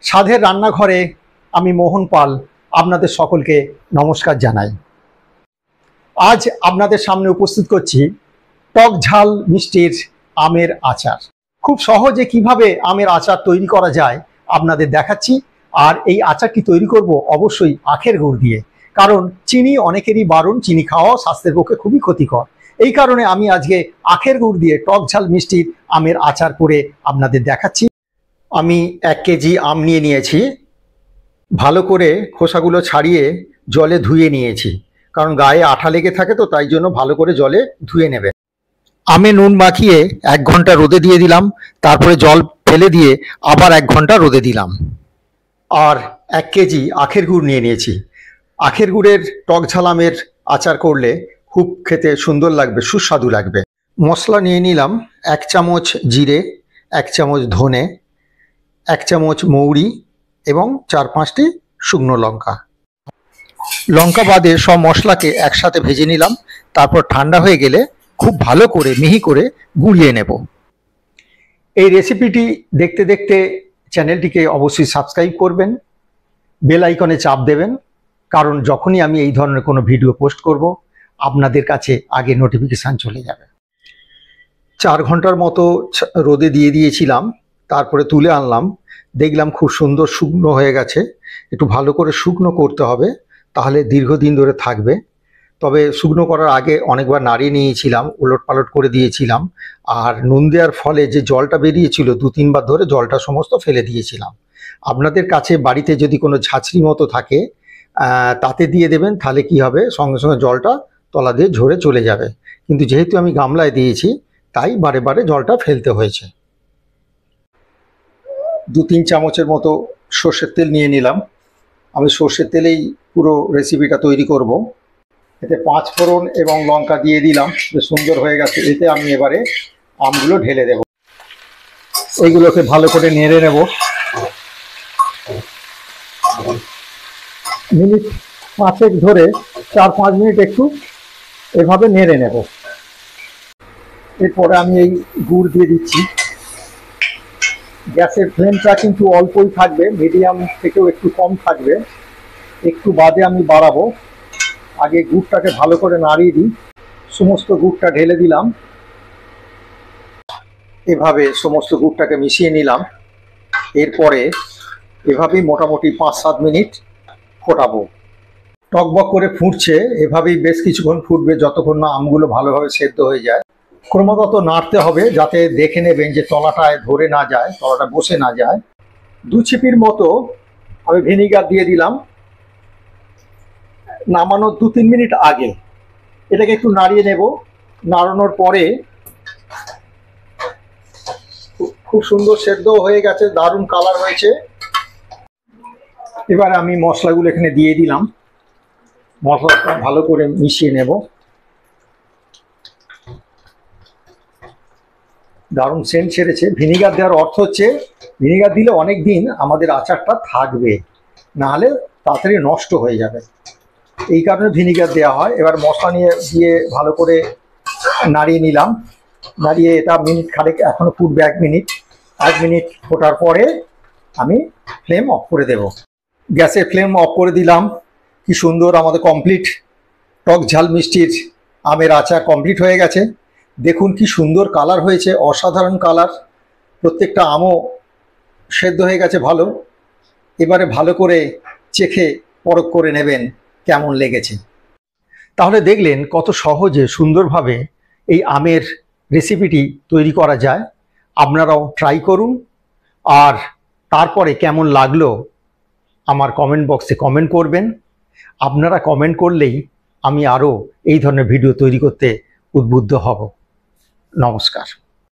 স্বাদের রান্নাঘরে আমি মোহন পাল আপনাদের সকলকে নমস্কার জানাই। আজ আপনাদের সামনে উপস্থিত করছি টক ঝাল মিষ্টির আমের আচার। খুব সহজে কিভাবে আমের আচার তৈরি করা যায় আপনাদের দেখাচ্ছি। আর এই আচারটি তৈরি করব অবশ্যই আখের গুড় দিয়ে, কারণ চিনি অনেকেরই বারণ, চিনি খাওয়া স্বাস্থ্যের পক্ষে খুবই ক্ষতিকর। এই কারণে আমি আজকে আখের গুড় দিয়ে টক ঝাল মিষ্টির আমের আচার করে আপনাদের দেখাচ্ছি। আমি 1 কেজি আম নিয়েছি। ভালো করে খোসাগুলো ছাড়িয়ে জলে ধুয়ে নিয়েছি, কারণ গায়ে আঠা লেগে থাকে, তো তাই জন্য ভালো করে জলে ধুয়ে নেবে। আমে নুন মাখিয়ে 1 ঘন্টা রোদে দিয়ে দিলাম, তারপরে জল ফেলে দিয়ে আবার 1 ঘন্টা রোদে দিলাম। আর 1 কেজি আখের গুড় নিয়েছি। আখের গুড়ের টক ঝাল আমের আচার করলে খুব খেতে সুন্দর লাগবে, সুস্বাদু লাগবে। মশলা নিয়ে নিলাম 1 চামচ জিরে, 1 চামচ ধনে, 1 চামচ মৌরি এবং 4-5টি শুকনো লঙ্কা। লঙ্কা বাদে সব মশলাকে একসাথে ভেজে নিলাম। তারপর ঠান্ডা হয়ে গেলে খুব ভালো করে মিহি করে গুঁড়িয়ে নেব। এই রেসিপিটি দেখতে দেখতে চ্যানেলটিকে অবশ্যই সাবস্ক্রাইব করবেন, বেল আইকনে চাপ দেবেন, কারণ যখনই আমি এই ধরনের কোনো ভিডিও পোস্ট করব আপনাদের কাছে আগে নোটিফিকেশান চলে যাবে। 4 ঘন্টার মতো রোদে দিয়ে দিয়েছিলাম, তারপরে তুলে আনলাম। দেখলাম খুব সুন্দর শুকনো হয়ে গেছে। একটু ভালো করে শুকনো করতে হবে, তাহলে দীর্ঘদিন ধরে থাকবে। তবে শুকনো করার আগে অনেকবার নাড়িয়ে নিয়েছিলাম, উলট পালট করে দিয়েছিলাম। আর নুন দেওয়ার ফলে যে জলটা বেরিয়েছিল 2-3 বার ধরে জলটা সমস্ত ফেলে দিয়েছিলাম। আপনাদের কাছে বাড়িতে যদি কোনো ঝাঁঝরি মতো থাকে তাতে দিয়ে দেবেন, তাহলে কি হবে, সঙ্গে সঙ্গে জলটা তলা দিয়ে ঝরে চলে যাবে। কিন্তু যেহেতু আমি গামলায় দিয়েছি, তাই বারে বারে জলটা ফেলতে হয়েছে। 2-3 চামচের মতো সর্ষের তেল নিয়ে নিলাম। আমি সর্ষের তেলেই পুরো রেসিপিটা তৈরি করব। এতে 5 ফোড়ন এবং লঙ্কা দিয়ে দিলাম, বেশ সুন্দর হয়ে গেছে। এতে আমি এবারে আমগুলো ঢেলে দেব। এইগুলোকে ভালো করে নেড়ে নেব। মিনিট 5 ধরে 4-5 মিনিট একটু এভাবে নেড়ে নেব। এরপরে আমি এই গুড় দিয়ে দিচ্ছি। গ্যাসের ফ্লেমটা কিন্তু অল্পই থাকবে, মিডিয়াম থেকেও একটু কম থাকবে। একটু বাদে আমি বাড়াবো। আগে গুড়টাকে ভালো করে নাড়িয়ে দিই। সমস্ত গুড়টা ঢেলে দিলাম। এভাবে সমস্ত গুড়টাকে মিশিয়ে নিলাম। এরপরে এভাবেই মোটামুটি 5-7 মিনিট ফোটাবো। টকবক করে ফুটছে, এভাবেই বেশ কিছুক্ষণ ফুটবে, যতক্ষণ না আমগুলো ভালোভাবে সেদ্ধ হয়ে যায়। ক্রমাগত নাড়তে হবে, যাতে দেখে নেবেন যে তলাটায় ধরে না যায়, তলাটা বসে না যায়। 2 ছিপির মতো আমি ভিনিগার দিয়ে দিলাম নামানোর 2-3 মিনিট আগে। এটাকে একটু নাড়িয়ে নেব। নাড়ানোর পরে খুব সুন্দর সেদ্ধ হয়ে গেছে, দারুণ কালার হয়েছে। এবার আমি মশলাগুলো এখানে দিয়ে দিলাম। মশলাটা ভালো করে মিশিয়ে নেব। দারুণ সেন্ট ছেড়েছে। ভিনিগার দেওয়ার অর্থ হচ্ছে, ভিনিগার দিলে অনেক দিন আমাদের আচারটা থাকবে, নাহলে তাড়াতাড়ি নষ্ট হয়ে যাবে, এই কারণে ভিনিগার দেওয়া হয়। এবার মশলা দিয়ে ভালো করে নাড়িয়ে নিলাম। নাড়িয়ে এটা মিনিট খানেক এখনো ফুটবে। 1 মিনিট ফোটার পরে আমি ফ্লেম অফ করে দেব। গ্যাসের ফ্লেম অফ করে দিলাম। কি সুন্দর আমাদের কমপ্লিট টক ঝাল মিষ্টির আমের আচার কমপ্লিট হয়ে গেছে। দেখুন কি সুন্দর কালার হয়েছে, অসাধারণ কালার। প্রত্যেকটা আমও সেদ্ধ হয়ে গেছে ভালো। এবারে ভালো করে চেখে পরখ করে নেবেন কেমন লেগেছে। তাহলে দেখলেন কত সহজে সুন্দরভাবে এই আমের রেসিপিটি তৈরি করা যায়। আপনারাও ট্রাই করুন, আর তারপরে কেমন লাগলো আমার কমেন্ট বক্সে কমেন্ট করবেন। আপনারা কমেন্ট করলেই আমি আরও এই ধরনের ভিডিও তৈরি করতে উদ্বুদ্ধ হব। নমস্কার।